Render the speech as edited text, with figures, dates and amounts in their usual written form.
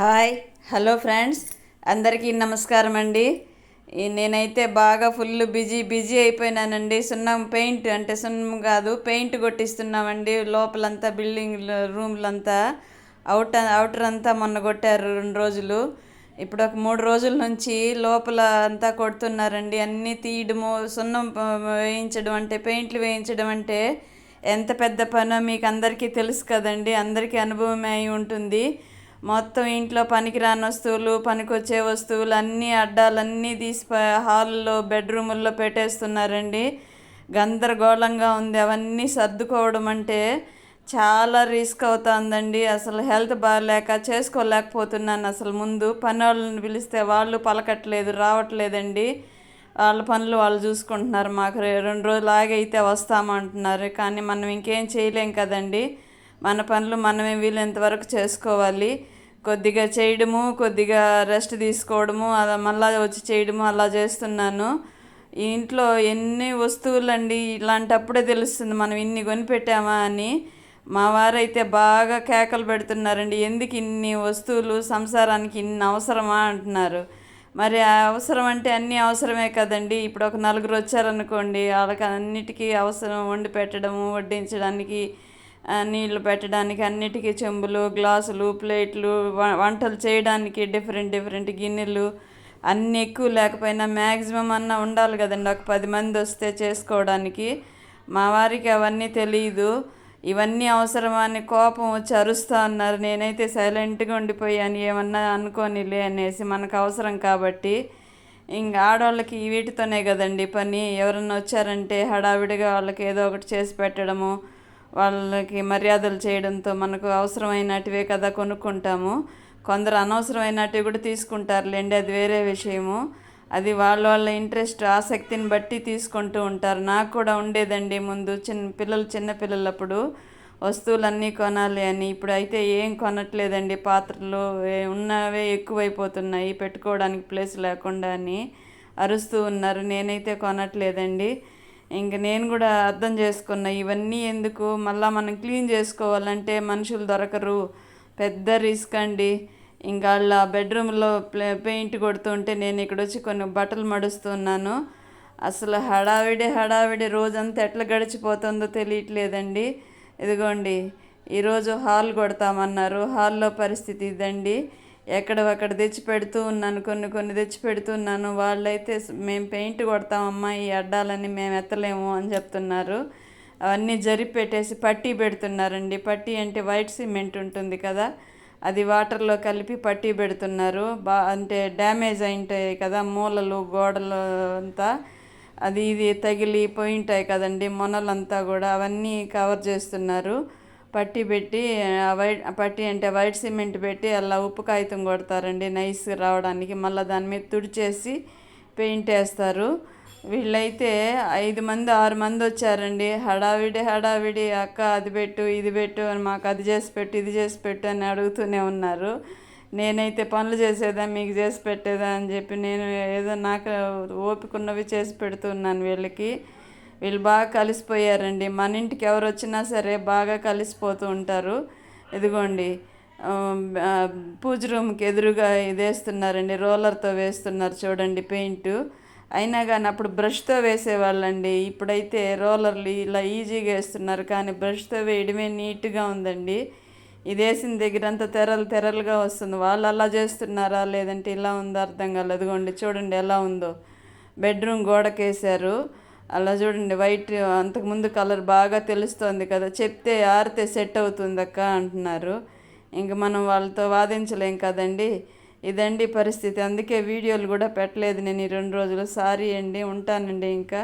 Hi hello friends, అందరికీ నమస్కారం అండి. నేనైతే బాగా ఫుల్ బిజీ అయిపోయినానండి. సున్నం పెయింట్ అంటే సున్నం కాదు, పెయింట్ కొట్టిస్తున్నామండి. లోపలంతా బిల్డింగ్ రూమ్లంతా అవుటర్ అంతా మొన్న కొట్టారు 2 రోజులు. ఇప్పుడు ఒక 3 రోజుల నుంచి లోపల అంతా కొడుతున్నారండి. అన్నీ తీయడము, సున్నం వేయించడం అంటే, పెయింట్లు వేయించడం అంటే ఎంత పెద్ద పనో మీకు అందరికీ తెలుసు కదండి. అందరికీ అనుభవమే అయి ఉంటుంది. మొత్తం ఇంట్లో పనికిరాని వస్తువులు, పనికొచ్చే వస్తువులు అన్నీ అడ్డాలన్నీ తీసి హాల్లో బెడ్రూముల్లో పెట్టేస్తున్నారండి. గందరగోళంగా ఉంది. అవన్నీ సర్దుకోవడం అంటే చాలా రిస్క్ అవుతుందండి. అసలు హెల్త్ బాగాలేక చేసుకోలేకపోతున్నాను. అసలు ముందు పని వాళ్ళని పిలిస్తే వాళ్ళు పలకట్లేదు, రావట్లేదండి. వాళ్ళ పనులు వాళ్ళు చూసుకుంటున్నారు. మాకు 2 రోజులు ఆగైతే వస్తామంటున్నారు. కానీ మనం ఇంకేం చేయలేం కదండి. మన పనులు మనమే వీలైనంత వరకు చేసుకోవాలి. కొద్దిగా చేయడము, కొద్దిగా రెస్ట్ తీసుకోవడము, అలా మళ్ళీ వచ్చి చేయడము అలా చేస్తున్నాను. ఇంట్లో ఎన్ని వస్తువులండి, ఇలాంటప్పుడే తెలుస్తుంది మనం ఇన్ని కొనిపెట్టామా అని. మా వారైతే బాగా కేకలు పెడుతున్నారండి. ఎందుకు ఇన్ని వస్తువులు, సంసారానికి ఇన్ని అవసరమా అంటున్నారు. మరి అవసరం అంటే అన్నీ అవసరమే కదండి. ఇప్పుడు ఒక 4 వచ్చారనుకోండి, వాళ్ళకి అన్నిటికీ అవసరం. వండి పెట్టడము, వడ్డించడానికి, నీళ్లు పెట్టడానికి, అన్నిటికీ చెంబులు, గ్లాసులు, ప్లేట్లు, వంటలు చేయడానికి డిఫరెంట్ గిన్నెలు అన్నీ ఎక్కువ లేకపోయినా మ్యాక్సిమం అన్నా ఉండాలి కదండి. ఒక 10 మంది వస్తే చేసుకోవడానికి. మా వారికి అవన్నీ తెలియదు. ఇవన్నీ అవసరమా అని కోపం వచ్చి అరుస్తూ ఉన్నారు. నేనైతే సైలెంట్గా ఉండిపోయాను, ఏమన్నా అనుకోనిలే అనేసి. మనకు అవసరం కాబట్టి. ఇంకా ఆడవాళ్ళకి వీటితోనే కదండి పని. ఎవరన్నా వచ్చారంటే హడావిడిగా వాళ్ళకి ఏదో ఒకటి చేసి పెట్టడము, వాళ్ళకి మర్యాదలు చేయడంతో మనకు అవసరమైనటివే కదా కొనుక్కుంటాము. కొందరు అనవసరమైనటివి కూడా తీసుకుంటారులేండి, అది వేరే విషయము. అది వాళ్ళ ఇంట్రెస్ట్, ఆసక్తిని బట్టి తీసుకుంటూ ఉంటారు. నాకు కూడా ఉండేదండి ముందు, చిన్నపిల్లలప్పుడు వస్తువులన్నీ కొనాలి అని. ఇప్పుడు అయితే ఏం కొనట్లేదండి. పాత్రలు ఉన్నవే ఎక్కువైపోతున్నాయి, పెట్టుకోవడానికి ప్లేస్ లేకుండా అని అరుస్తూ ఉన్నారు. నేనైతే కొనట్లేదండి. ఇంక నేను కూడా అర్థం చేసుకున్నా, ఇవన్నీ ఎందుకు, మళ్ళీ మనం క్లీన్ చేసుకోవాలంటే మనుషులు దొరకరు, పెద్ద రిస్క్ అండి. ఇంకా వాళ్ళ బెడ్రూమ్లో పెయింట్ కొడుతుంటే నేను ఇక్కడ వచ్చి కొన్ని బట్టలు మడుస్తున్నాను. అసలు హడావిడి రోజంతా ఎట్లా గడిచిపోతుందో తెలియట్లేదండి. ఇదిగోండి, ఈరోజు హాల్ కొడతామన్నారు. హాల్లో పరిస్థితి ఇదండి. ఎక్కడవక్కడ తెచ్చి పెడుతూ ఉన్నాను, కొన్ని తెచ్చి పెడుతున్నాను. వాళ్ళైతే మేము పెయింట్ కొడతామమ్మా, ఈ అడ్డాలని మేము ఎత్తలేము అని చెప్తున్నారు. అవన్నీ జరిపి పెట్టేసి పట్టీ పెడుతున్నారండి. పట్టీ అంటే వైట్ సిమెంట్ ఉంటుంది కదా, అది వాటర్లో కలిపి పట్టీ పెడుతున్నారు. అంటే డ్యామేజ్ అయి ఉంటాయి కదా మూలలు, గోడలు అంతా, అది ఇది తగిలి పోయి ఉంటాయి కదండి మొనలంతా కూడా. అవన్నీ కవర్ చేస్తున్నారు. పట్టీ పెట్టి, పట్టీ అంటే వైట్ సిమెంట్ పెట్టి అలా ఉప్పు కాగితం కొడతారండి నైస్ రావడానికి. మళ్ళీ దాని మీద తుడిచేసి పెయింట్ వేస్తారు. వీళ్ళైతే 5 మంది 6 మంది వచ్చారండి. హడావిడి అక్క అది పెట్టు, ఇది పెట్టు అని, మాకు అది చేసి పెట్టు, ఇది చేసి పెట్టు అని అడుగుతూనే ఉన్నారు. నేనైతే పనులు చేసేదా మీకు చేసి పెట్టేదా అని చెప్పి నేను ఏదో నాకు ఓపిక ఉన్నవి చేసి పెడుతున్నాను వీళ్ళకి. వీళ్ళు బాగా కలిసిపోయారండి. మన ఇంటికి ఎవరు వచ్చినా సరే బాగా కలిసిపోతూ ఉంటారు. ఇదిగోండి, పూజ రూమ్కి ఎదురుగా ఇది వేస్తున్నారండి, రోలర్తో వేస్తున్నారు చూడండి పెయింట్. అయినా కానీ అప్పుడు బ్రష్తో వేసేవాళ్ళండి. ఇప్పుడైతే రోలర్లు ఇలా ఈజీగా వేస్తున్నారు, కానీ బ్రష్తో వేయడమే నీట్గా ఉందండి. ఇది వేసిన దగ్గర అంతా తెరలుగా వస్తుంది. వాళ్ళు అలా చేస్తున్నారా లేదంటే ఇలా ఉందో అర్థం కాలేదు. అదిగోండి చూడండి ఎలా ఉందో. బెడ్రూమ్ గోడకేసారు. అలా చూడండి, వైట్ అంతకుముందు కలర్ బాగా తెలుస్తోంది కదా. చెప్తే ఆరితే సెట్ అవుతుంది అక్క అంటున్నారు. ఇంక మనం వాళ్ళతో వాదించలేం కదండి. ఇదండి పరిస్థితి. అందుకే వీడియోలు కూడా పెట్టలేదు నేను ఈ 2 రోజులు. సారీ అండి, ఉంటానండి ఇంకా.